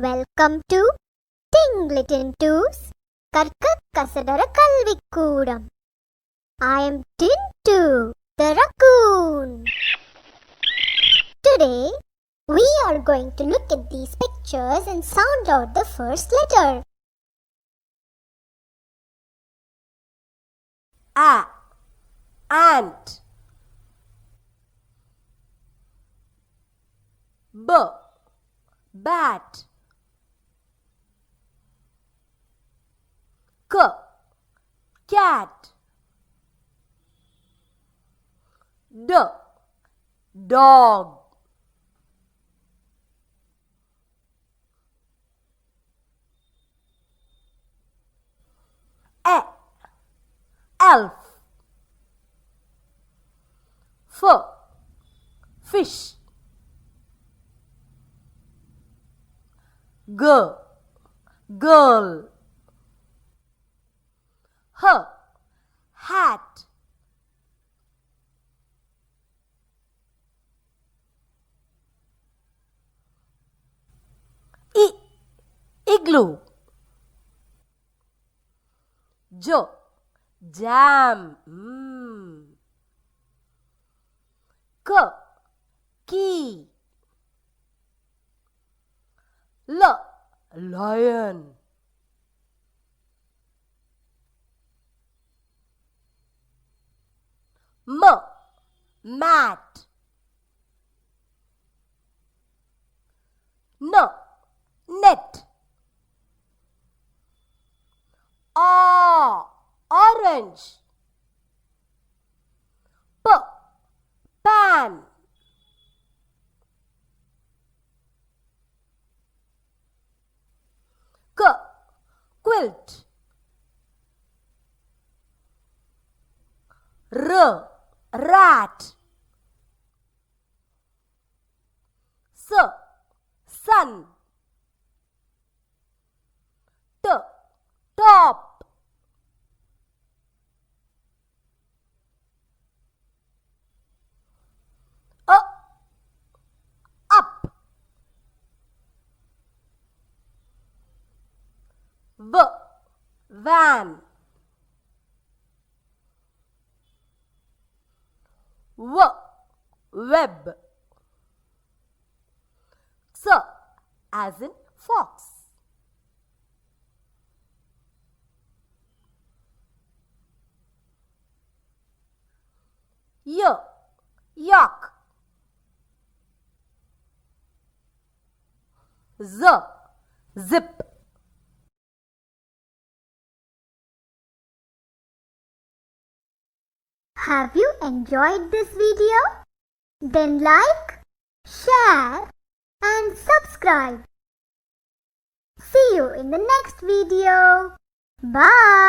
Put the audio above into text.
Welcome to Tingleton Two's Karka Kasadara Kalvikkoodam. I am Tintu, the raccoon. Today, we are going to look at these pictures and sound out the first letter. A. Ant. B. Bat. K. Cat. D. Dog. E. Elf. F. Fish. G. Girl. H. Hat. I. Igloo. J. Jam. K. Key. L. Lion. M. Mat. N. Net. O. Orange. P. Pan. K. Quilt. R. Rat. S. Sun. T. Top. A. Up. V. Van. W. Web. X. As in fox. Y. Yak. Z. Zip. Have you enjoyed this video? Then like, share and subscribe. See you in the next video. Bye.